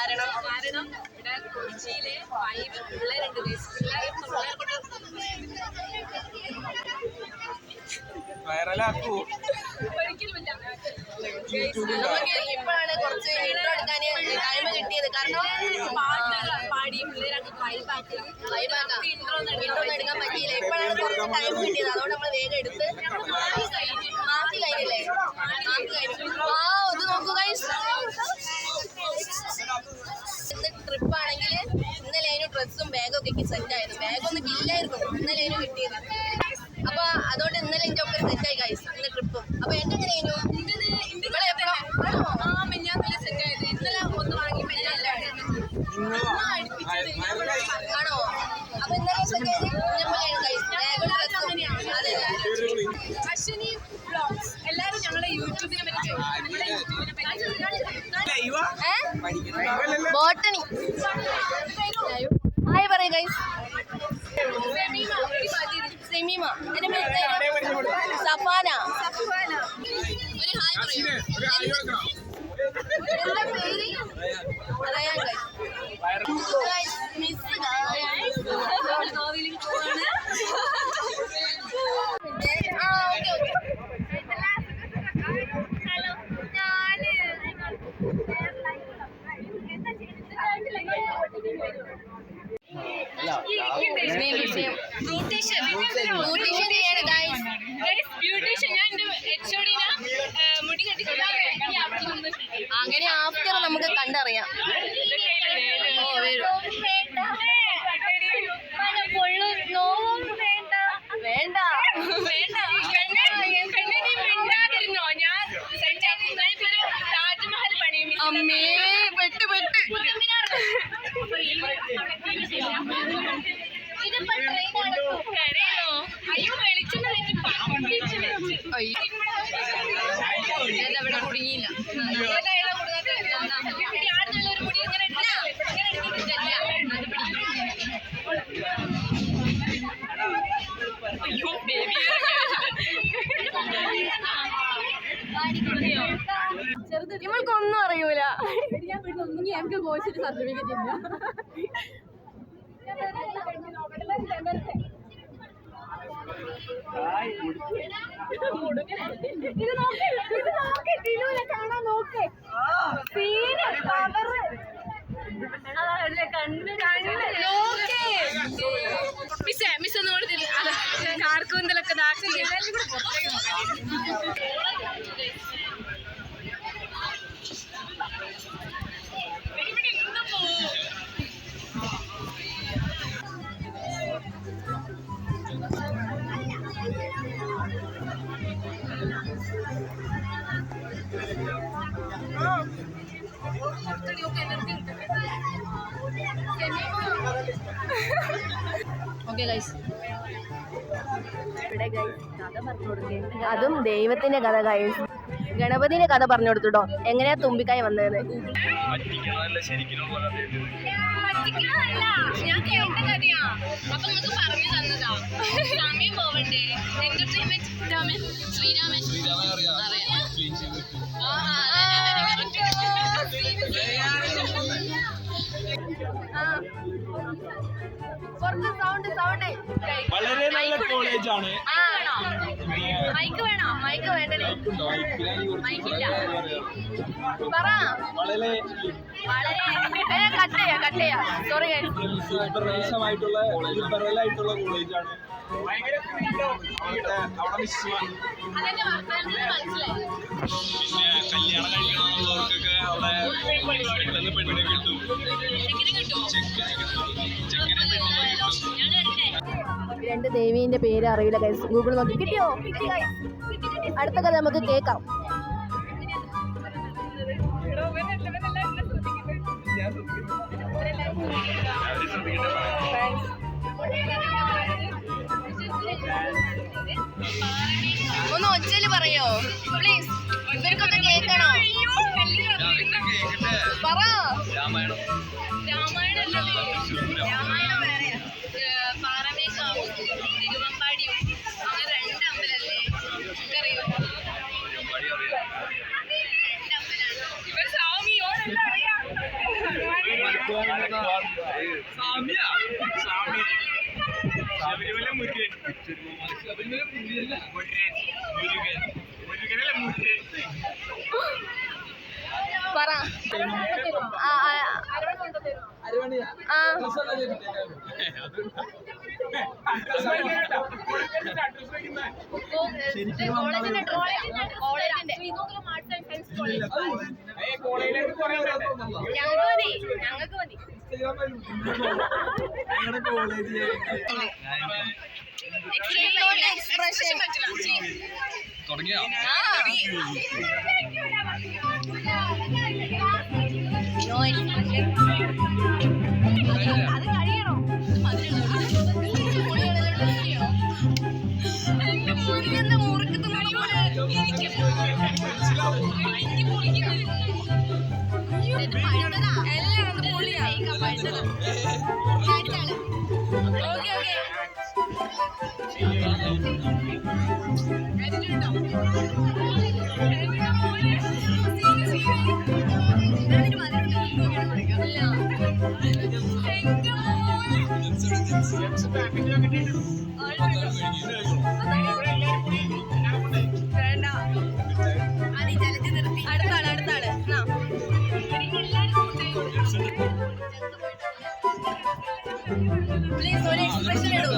കാരണം ഇവിടെ കൊച്ചിയിലെ 5 പിള്ളേരുണ്ട്. ഒരിക്കലുമില്ല. ഇപ്പോഴാണ് കുറച്ച് ഇൻട്രോ എടുക്കാൻ ടൈം കിട്ടിയത്. കാരണം പാടി പിള്ളേരൊക്കെ ഇൻട്രോ എടുക്കാൻ പറ്റിയില്ല. ഇപ്പോഴാണ് കുറച്ച് ടൈം കിട്ടിയത്. അതുകൊണ്ട് നമ്മൾ വേഗം എടുത്ത് മാറ്റി കഴിഞ്ഞില്ലേ. ഇത് നോക്കുക. ഇന്ന് ട്രിപ്പാണെങ്കിൽ ഇന്നലെ അതിന് ഡ്രസ്സും ബാഗും ഒക്കെ സെറ്റ് ആയത്. ബാഗൊന്നും ഇല്ലായിരുന്നു, ഇന്നലെ അതിന് കിട്ടിയത്. അപ്പൊ അതുകൊണ്ട് ഇന്നലെ എൻ്റെ ഒക്കെ സെറ്റായി ഗൈസ് ഇന്ന് ട്രിപ്പും. അപ്പൊ എന്റെ എങ്ങനെയായിരുന്നു മെഞ്ഞാന്നല്ലേ സെറ്റ് ആയത്? ഇന്നലെ ഒന്ന് വാങ്ങി മെഞ്ഞാന്നല്ലേ ആണോ? അപ്പൊ ഇന്നലെ സെറ്റ് ആയത് അശ്വിനി വ്ലോഗ്സ്. എല്ലാരും ഞങ്ങളുടെ യൂട്യൂബിനെ പറ്റി ബോട്ടണി ഹായ് പറയൂ ഗൈസ്. സെമീമ. എന്റെ പേര് സഫാന. ഒരു ഹായ് പറയൂ. എന്താ പേര്? Ryan guys. മിസ് കോവിലേക്ക് പോവാണ്. അങ്ങനെ ആഫ്റ്റർ നമുക്ക് കണ്ടറിയാം. വേണ്ട അമ്മേ പെട്ട് അവിടെ കുടുങ്ങിയില്ല. ഇവൾക്കൊന്നും അറിയൂല. ഞങ്ങൾക്ക് കോഴ്സിന് സർട്ടിഫിക്കറ്റ് ഇല്ല. കാണാൻ നോക്കേ മിസ് ഒന്നും കൊടുത്തില്ല. കാർക്കൂന്തലൊക്കെ ഓക്കെ ഗൈസ്. ഇവിടെ ഗൈസ് കഥ പറഞ്ഞു കൊടുക്കേ. അതും ദൈവത്തിന്റെ കഥ ഗൈസ്. ഗണപതിന്റെ കഥ പറഞ്ഞു കൊടുത്തുട്ടോ. എങ്ങനെയാ തുമ്പിക്കായി വന്നത്? ഞാൻ കേട്ട കഥയാ. അപ്പൊ നമുക്ക് പറഞ്ഞു തന്നതാ. സമയം പോവണ്ടേ? എന്റർടൈൻമെന്റ് ശ്രീരാമൻ കുറച്ച് സൗണ്ട് വളരെ നല്ല കോളേജാണ്. മൈക്ക് വേണോ? മൈക്ക് വേണ്ടേ? മൈക്കില്ല. പറ. വളരെ കട്ട് ചെയ്യാ. സോറി ലിബറലായിട്ടുള്ള കോളേജാണ്. അവിടെ മനസ്സിലായി. പിന്നെ കല്യാണം കഴിക്കണമെന്നുള്ളവർക്കൊക്കെ അവിടെ പെണ്ണിനെ കിട്ടും. രണ്ട് ദേവീന്റെ പേര് അറിയില്ല ഗൈസ്. ഗൂഗിൾ നോക്കി കിട്ടിയോ? അടുത്ത കഥ നമുക്ക് കേൾക്കാം. ഒന്ന് ഒച്ചയില് പറയോ പ്ലീസ്? ഇവർക്കൊന്ന് കേൾക്കണോ? പറ. രാമായണം പാറമേക്കാവും തിരുവമ്പാടിയും അങ്ങനെ 2 അമ്പലല്ലേ? അറിയോ? 2 അമ്പലാണ്. ഇവർ സ്വാമിയോടെല്ലാം അറിയാം. പറ. ഞങ്ങൾക്ക് മതി. എക്സ്പ്രഷൻ തുടങ്ങിയോ? അത് കഴിയണോ? എന്താ മുറുക്കത്ത് അടുത്താള് പ്ലീസ് ഒരു എക്സ്പ്രഷൻ ഇടൂ.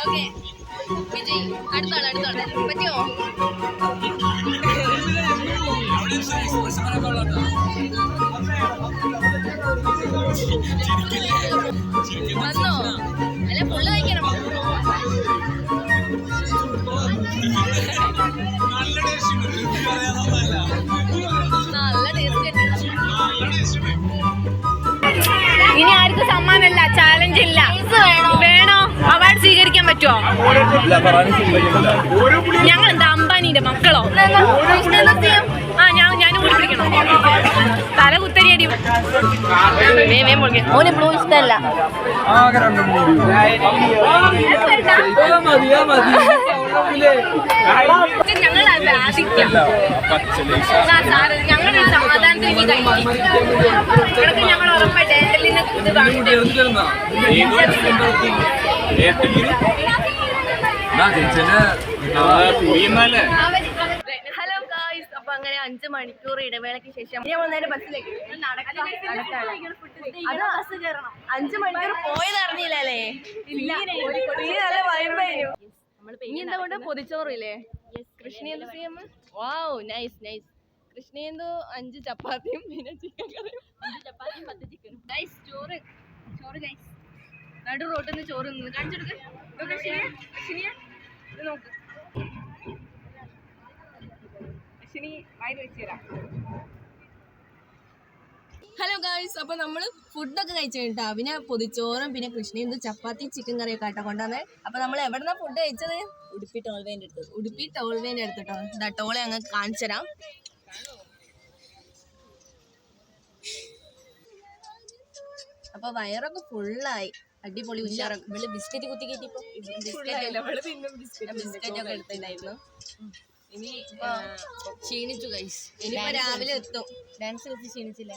ഓക്കെ വിജയ്, അടുത്താള് പറ്റുമോ? വന്നോ? അല്ല ഫുള്ള് കഴിക്കണം. നല്ല ടേസ്റ്റ്. ഇനി ആർക്കും സമ്മാനമല്ല, ചാലഞ്ച് ഇല്ല. വേണോ? അവാർഡ് സ്വീകരിക്കാൻ പറ്റുമോ? ഞങ്ങൾ എന്താ അംബാനിന്റെ മക്കളോ? ഞാനും കൂടി പിടിക്കണം. തല കുത്തരിയടി. ഓന് ബ്ലൂ ഇഷ്ടമല്ല. ഞങ്ങൾ ഞങ്ങൾ സമാധാനത്തിൽ ഇനി കഴിക്കും. ഞങ്ങൾ ഉറപ്പായിട്ട് എയർടെല്ലിന് ഇത് വാങ്ങിയിട്ട്. ഹലോ ഗായ്സ്, അപ്പൊ അങ്ങനെ 5 മണിക്കൂർ ഇടവേളയ്ക്ക് ശേഷം നമ്മൾ നേരെ ബസ്സിലേക്ക്. അത് ബസ് കയറണം. 5 മണിക്കൂർ പോയത് അറിഞ്ഞില്ലേ? നല്ല വൈബായിരുന്നു. ഇനി എന്താ കൊണ്ട് പൊതിച്ചോറില്ലേ? കൃഷ്ണേന്ദു സിഎം. വാവ്, നൈസ് നൈസ്. കൃഷ്ണേന്ദു 5 ചപ്പാത്തിയും പിന്നെ ചിക്കൻ കറിയും. 5 ചപ്പാത്തിയും 10 ചിക്കനും. ഗൈസ് ചോറ് ഗൈസ്. നടു റോട്ടിൽ നിന്ന് ചോറ് നിന്ന് കാണിച്ചെടുക്ക്. നോക്ക് ഹലോ ഗായ്സ്, അപ്പൊ നമ്മള് ഫുഡൊക്കെ കഴിച്ചു കേട്ടോ. പിന്നെ പൊതിച്ചോറും പിന്നെ കൃഷ്ണേന്ദു ചപ്പാത്തി ചിക്കൻ കറിയൊക്കെ ആട്ടോ കൊണ്ടുവന്നേ. അപ്പൊ നമ്മൾ എവിടെന്നാ ഫുഡ് കഴിച്ചത്? ഉടുപ്പി ടോൾവേന്റെ അടുത്തിട്ടോ. ഇതാ ടോളെ അങ്ങ് കാണിച്ചുതരാം. അപ്പൊ വയറൊക്കെ ഫുള്ളായി. അടിപൊളി ഉഷാറൊക്കെ. ബിസ്ക്കറ്റ് കുത്തി കയറ്റിപ്പോ ബിസ്ക്കറ്റ് ഒക്കെ എടുത്തിട്ടുണ്ടായിരുന്നു. ഇനി ക്ഷീണിച്ചു ഗൈസ്. ഇനിയിപ്പോ രാവിലെ എത്തും. ഡാൻസ് കളിച്ച് ക്ഷീണിച്ചില്ലേ?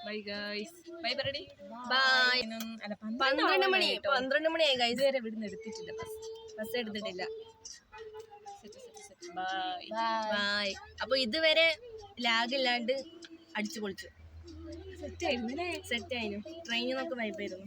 Bye guys. ബൈ പറയടി. ബൈ. 12 മണിയായി ഗൈസ്. ഇതുവരെ ഇവിടുന്ന് എടുത്തിട്ടില്ല. ബസ് എടുത്തിട്ടില്ല. ബൈ. അപ്പൊ ഇതുവരെ ലാഗ് ഇല്ലാണ്ട് അടിച്ചു പൊളിച്ചു. സെറ്റ് ആയിരുന്നു. ട്രെയിനിൽ നിന്നൊക്കെ വൈബായിരുന്നു.